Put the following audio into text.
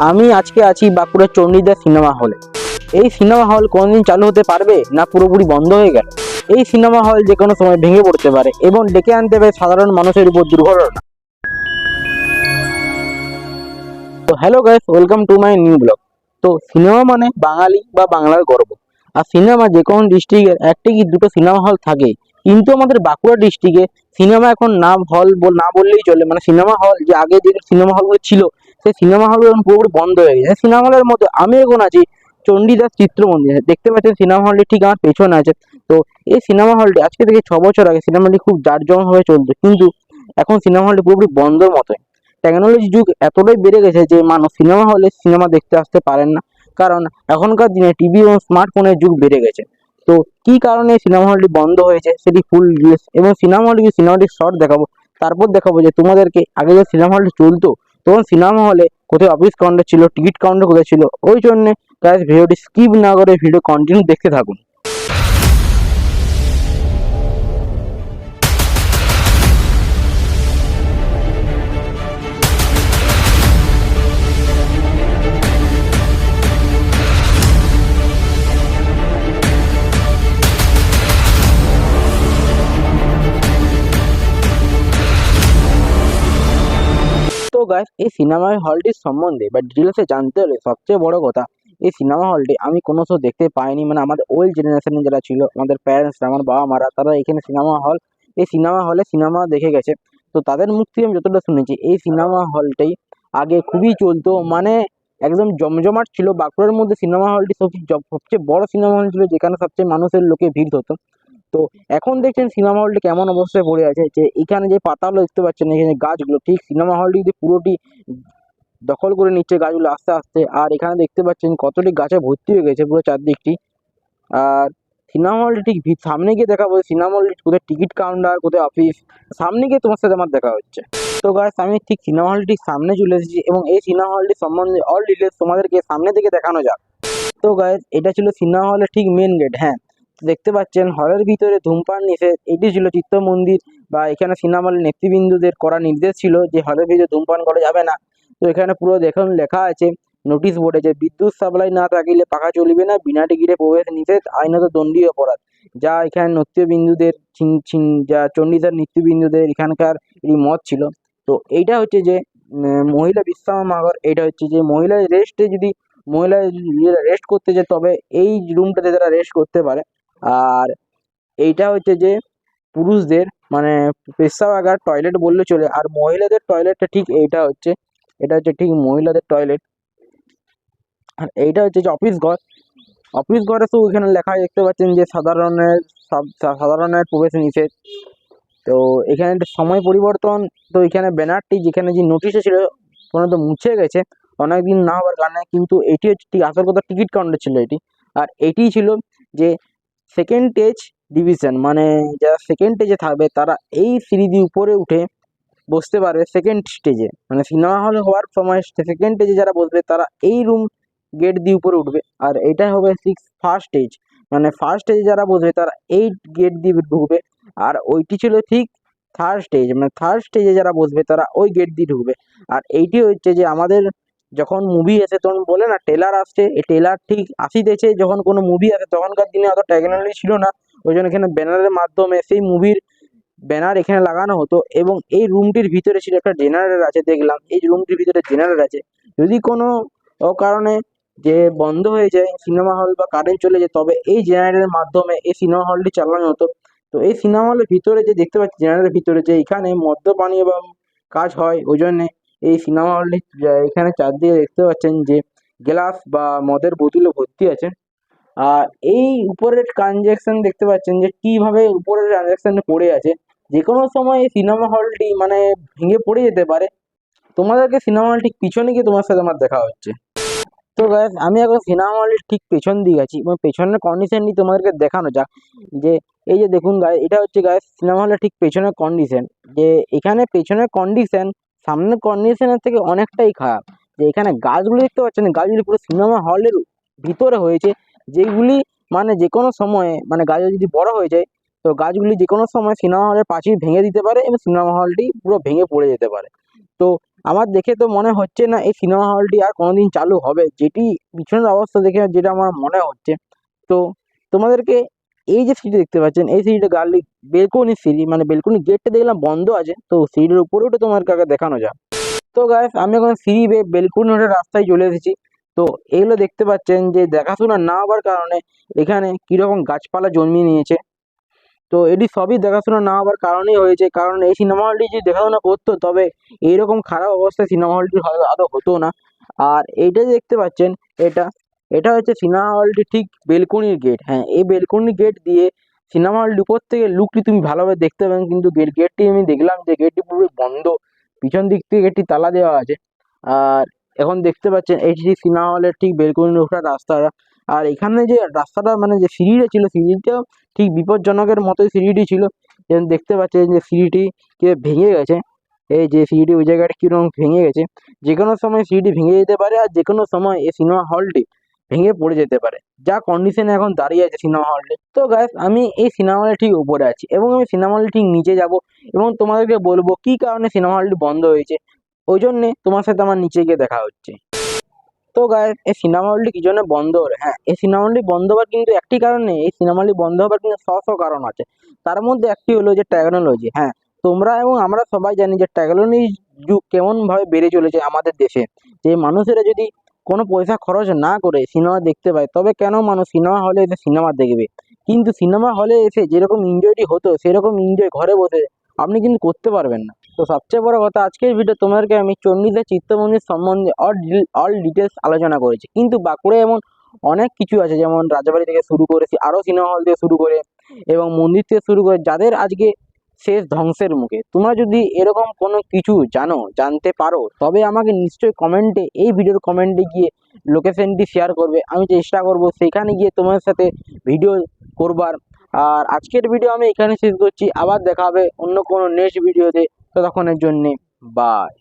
আমি আজকে আছি বাঁকুড়ার চণ্ডীদাস সিনেমা হলে। এই সিনেমা হল কোনদিন চালু হতে পারবে না পুরোপুরি বন্ধ হয়ে গেল। এই সিনেমা হল যে কোনো সময় ভেঙে পড়তে পারে এবং ডেকে আনতে পারে সাধারণ মানুষের উপর দুর্ঘটনা। তো hello guys, welcome to my new blog. তো সিনেমা মানে বাঙালি বা বাংলার গর্ব। আর সিনেমা যে কোনো ডিস্ট্রিক্টের একটি কি দুটো সিনেমা হল থাকে, কিন্তু আমাদের বাঁকুড়া ডিস্ট্রিক্টে সিনেমা এখন না হল না বললেই চলে। মানে সিনেমা হল যে আগে যে সিনেমা হলগুলো ছিল, সেই সিনেমা হলগুলো এখন পুরোপুরি বন্ধ হয়ে গেছে। সিনেমা হলের মধ্যে আমি এখন আছি চণ্ডীদাস চিত্র মন্দির, দেখতে পাচ্ছেন সিনেমা হলটি ঠিক আমার পেছনে আছে। তো এই সিনেমা হলটি আজকে থেকে 6 বছর আগে সিনেমা হলটি খুব জাঁকজমকভাবে চলতো, কিন্তু এখন সিনেমা হলটি পুরোপুরি বন্ধর মতো। টেকনোলজি যুগ এতটাই বেড়ে গেছে যে মানুষ সিনেমা হলে সিনেমা দেখতে আসতে পারেন না, কারণ এখনকার দিনে টিভি এবং স্মার্টফোনের যুগ বেড়ে গেছে। তো কি কারণে সিনেমা হলটি বন্ধ হয়েছে সেটি ফুল ডিটেলস এবং সিনেমাটিক শর্ট দেখাবো। তারপর দেখাবো যে তোমাদেরকে আগে যে সিনেমা হলটি চলতো তখন সিনেমা হলে কোথায় অফিস কাউন্টার ছিল, টিকিট কাউন্টার কোথায় ছিল। ওই জন্যে গাইস ভিডিওটি স্কিপ না করে ভিডিও কন্টিনিউ দেখতে থাকুন। তো গাইস, এই সিনেমা হলটির সম্বন্ধে বা ডিটেলসে জানতে হলে সবচেয়ে বড় কথা, এই সিনেমা হলটি আমি কোনো সময় দেখতে পাইনি। মানে আমাদের ওল্ড জেনারেশনে যারা ছিল, আমাদের প্যারেন্টসরা, আমার বাবা মারা, তারা এখানে এই সিনেমা হলে সিনেমা দেখে গেছে। তো তাদের মুখ থেকে আমি যতটা শুনেছি, এই সিনেমা হলটাই আগে খুবই চলতো, মানে একদম জমজমাট ছিল। বাঁকুড়ার মধ্যে সিনেমা হলটি সবচেয়ে বড় সিনেমা হল ছিল, যেখানে সবচেয়ে মানুষের লোকে ভিড় হতো। তো এখন দেখছেন সিনেমা হলটি কেমন অবস্থায় পড়ে আছে, যে এখানে যে পাতাগুলো দেখতে পাচ্ছেন, এখানে গাছগুলো, ঠিক সিনেমা হলটি যদি পুরোটি দখল করে নিচ্ছে গাছগুলো আস্তে আস্তে। আর এখানে দেখতে পাচ্ছেন কতটি গাছে ভর্তি হয়ে গেছে পুরো চারদিকটি। আর সিনেমা হলটি ঠিক সামনে গিয়ে দেখাবো সিনেমা হলটি কোথায় টিকিট কাউন্টার, কোথায় অফিস, সামনে গিয়ে তোমার সাথে আমার দেখা হচ্ছে। তো গাইস, আমি ঠিক সিনেমা হলটির সামনে চলে এসেছি এবং এই সিনেমা হলটির সম্বন্ধে অল ডিটেলস তোমাদেরকে সামনে থেকে দেখানো যাক। তো গাইস, এটা ছিল সিনেমা হলের ঠিক মেন গেট। হ্যাঁ, দেখতে পাচ্ছেন হলের ভিতরে ধূমপান নিষেধ। এটি ছিল চিত্ত মন্দির, বা এখানে সিনেমা হলের নেতৃবৃন্দদের করা নির্দেশ ছিল যে হলের ভিতরে ধূমপান করা যাবে না। তো এখানে পুরো দেখুন লেখা আছে নোটিশ বোর্ডে যে বিদ্যুৎ সাপ্লাই না থাকিলে পাখা চলিবে না, বিনা টিকিটে প্রবেশ নিষেধ, আইনত দণ্ডনীয় অপরাধ। যা এখানে নৃত্যবিন্দুদের যা চণ্ডীদার নৃত্যবিন্দুদের এখানকার এই মত ছিল। তো এইটা হচ্ছে যে মহিলা বিশ্রামাগার। এটা হচ্ছে যে মহিলা মহিলা রেস্ট করতে যায়, তবে এই রুমটাতে তারা রেস্ট করতে পারে। আর এইটা হচ্ছে যে পুরুষদের মানে পেশাবাগার টয়লেট বললে চলে। আর মহিলাদের টয়লেটটা ঠিক এটা হচ্ছে ঠিক মহিলাদের টয়লেট। আর এইটা হচ্ছে যে অফিস ঘরে তো এখানে লেখা দেখতে পাচ্ছেন যে সাধারণের প্রবেশ নিষেধ। তো এখানে একটা সময় পরিবর্তন। তো এখানে ব্যানারটি যেখানে যে নোটিশে ছিল কোনো তো মুছে গেছে অনেকদিন না হওয়ার কারণে, কিন্তু এটি হচ্ছে ঠিক আসল কথা টিকিট কাউন্টার ছিল এটি। আর এটিই ছিল যে সেকেন্ড স্টেজ ডিভিশন, মানে যারা সেকেন্ড স্টেজে থাকবে তারা এই সিঁড়ি দিয়ে উপরে উঠে বসতে পারবে সেকেন্ড স্টেজে। মানে সিনেমা হল হওয়ার সময় সেকেন্ড স্টেজে যারা বসবে তারা এই রুম গেট দিয়ে উপরে উঠবে। আর এটা হবে ফার্স্ট স্টেজ, মানে ফার্স্ট স্টেজে যারা বসবে তারা এই গেট দিয়ে ঢুকবে। আর ওইটি ছিল ঠিক থার্ড স্টেজ, মানে থার্ড স্টেজে যারা বসবে তারা ওই গেট দিয়ে ঢুকবে। আর এইটি হচ্ছে যে আমাদের যখন মুভি আসে তখন বলে না টেলার আসছে, এই টেলার ঠিক আসিতেছে। যখন কোনো মুভি আসে, তখনকার দিনে অত টেকনোলজি ছিল না, ওই জন্য এখানে ব্যানারের মাধ্যমে সেই মুভির ব্যানার এখানে লাগানো হতো। এবং এই রুমটির ভিতরে ছিল একটা জেনারেটর আছে, দেখলাম এই রুমটির ভিতরে জেনারেটর আছে। যদি কোনো কারণে যে বন্ধ হয়ে যায় সিনেমা হল বা কারেন্ট চলে যায়, তবে এই জেনারেটরের মাধ্যমে এই সিনেমা হলটি চালানো হতো। তো এই সিনেমা হলের ভিতরে যে দেখতে পাচ্ছি জেনারেটরের ভিতরে যে এখানে মদ্যপানীয় এবং কাজ হয়, ওই জন্যে এই সিনেমা হলটি এখানে চারদিকে দেখতে পাচ্ছেন যে গ্লাস বা মদের বোতলে ভর্তি আছে। আর এই উপরের ট্রানজ্যাকশন দেখতে পাচ্ছেন যে কিভাবে উপরের ট্রানজ্যাকশন পড়ে আছে। যে কোনো সময় এই সিনেমা হলটি মানে ভেঙে পড়ে যেতে পারে। তোমাদেরকে সিনেমা হল ঠিক পিছনে গিয়ে তোমার সাথে আমার দেখা হচ্ছে। তো গাইস, আমি এখন সিনেমা হলের ঠিক পেছন দিকে আছি এবং পেছনের কন্ডিশনটি তোমাদেরকে দেখানো যাক। যে এই যে দেখুন গাইস, এটা হচ্ছে গাইস সিনেমা হলের ঠিক পেছনের কন্ডিশন। যে এখানে পেছনের কন্ডিশন সামনের কন্ডিশনের থেকে অনেকটাই খারাপ। যে এখানে গাছগুলো দেখতে পাচ্ছেন, গাছগুলি পুরো সিনেমা হলের ভিতরে হয়েছে, যেগুলি মানে যে কোনো সময়ে মানে গাছ যদি বড় হয়ে যায়, তো গাছগুলি যে কোনো সময় সিনেমা হলের প্রাচীর ভেঙে দিতে পারে এবং সিনেমা হলটি পুরো ভেঙে পড়ে যেতে পারে। তো আমার দেখে তো মনে হচ্ছে না এই সিনেমা হলটি আর কোনোদিন চালু হবে, যেটি পিছনের অবস্থা দেখে যেটা আমার মনে হচ্ছে। তো তোমাদেরকে এই যে সিঁড়ি দেখতে পাচ্ছেন, এই সিঁড়িটা গার্লিক বেলকনি সিঁড়ি, মানে বেলকনি গেটটা দেখলাম বন্ধ আছে, তো সিঁড়ির উপরে উঠে তোমাদেরকে আগে দেখানো যাক। তো গাইস আমি এখন সিঁড়ি বেয়ে বেলকনি উঠে রাস্তায় চলে এসেছি। তো এগুলো দেখতে পাচ্ছেন যে দেখাশোনা না হওয়ার কারণে এখানে কিরকম গাছপালা জন্মিয়ে নিয়েছে। তো এটি সবই দেখাশোনা না হওয়ার কারণেই হয়েছে, কারণ এই সিনেমা হলটি যদি দেখাশোনা করতো তবে এইরকম খারাপ অবস্থায় সিনেমা হলটি হয়তো আদৌ হতো না। আর এইটা যে দেখতে পাচ্ছেন, এটা এটা হচ্ছে সিনেমা হলটি ঠিক বেলকনির গেট। হ্যাঁ, এই বেলকনির গেট দিয়ে সিনেমা হলটি উপর থেকে লুকটি তুমি ভালোভাবে দেখতে পাবেন, কিন্তু গেটটি আমি দেখলাম যে গেটটি পুরো বন্ধ, পিছন দিক থেকে গেটটি তালা দেওয়া আছে। আর এখন দেখতে পাচ্ছেন এটি সিনেমা হলের ঠিক বেলকনি ওঠার রাস্তাটা। আর এখানে যে রাস্তাটা মানে যে সিঁড়িটা ছিল, সিঁড়িটাও ঠিক বিপজ্জনকের মতোই সিঁড়িটি ছিল। যেমন দেখতে পাচ্ছেন যে সিঁড়িটি কে ভেঙে গেছে, এই যে সিঁড়িটি ওই জায়গাটা কীরকম ভেঙে গেছে। যে কোনো সময় সিঁড়িটি ভেঙে যেতে পারে, আর যে কোনো সময় এই সিনেমা হলটি ভেঙে পড়ে যেতে পারে, যা কন্ডিশনে এখন দাঁড়িয়ে আছে সিনেমা হলটি। তো গাইস আমি এই সিনেমা হলের ঠিক উপরে আছি, এবং আমি সিনেমা হলের ঠিক নিচে যাব, এবং তোমাদেরকে বলবো কী কারণে সিনেমা হলটি বন্ধ হয়েছে। ওই জন্যে তোমার সাথে আমার নিচে গিয়ে দেখা হচ্ছে। তো গাইস এই সিনেমা হলটি কি জন্য বন্ধ হলো? হ্যাঁ, এই সিনেমা হলটি বন্ধ হওয়ার কিন্তু একটি কারণ নেই, এই সিনেমা হলটি বন্ধ হওয়ার কিন্তু শ কারণ আছে। তার মধ্যে একটি হলো যে টেকনোলজি। হ্যাঁ, তোমরা এবং আমরা সবাই জানি যে টেকনোলজি যুগ কেমনভাবে বেড়ে চলেছে আমাদের দেশে। যে মানুষেরা যদি কোনো পয়সা খরচ না করে সিনেমা দেখতে পায়, তবে কেন মানুষ সিনেমা হলে এসে সিনেমা দেখবে? কিন্তু সিনেমা হলে এসে যেরকম এনজয়টি হতো সেরকম এনজয় ঘরে বসে আপনি কিন্তু করতে পারবেন না। তো সবচেয়ে বড় কথা, আজকের ভিডিও তোমাদেরকে আমি চণ্ডীদাস চিত্ত মন্দির সম্বন্ধে অল ডিটেলস আলোচনা করেছি, কিন্তু বাঁকুড়ায় এমন অনেক কিছু আছে, যেমন রাজাবাড়ি থেকে শুরু করে আরও সিনেমা হল থেকে শুরু করে এবং মন্দির থেকে শুরু করে, যাদের আজকে শেষ ধ্বংসের মুখে। তোমরা যদি এরকম কোনো কিছু জানতে পারো, তবে আমাকে নিশ্চয়ই কমেন্টে, এই ভিডিওর কমেন্টে গিয়ে লোকেশনটি শেয়ার করবে। আমি চেষ্টা করব সেখানে গিয়ে তোমার সাথে ভিডিও করবার। আর আজকের ভিডিও আমি এখানে শেষ করছি, আবার দেখা হবে অন্য কোনো নেক্সট ভিডিওতে। ততক্ষণের জন্যে বাই।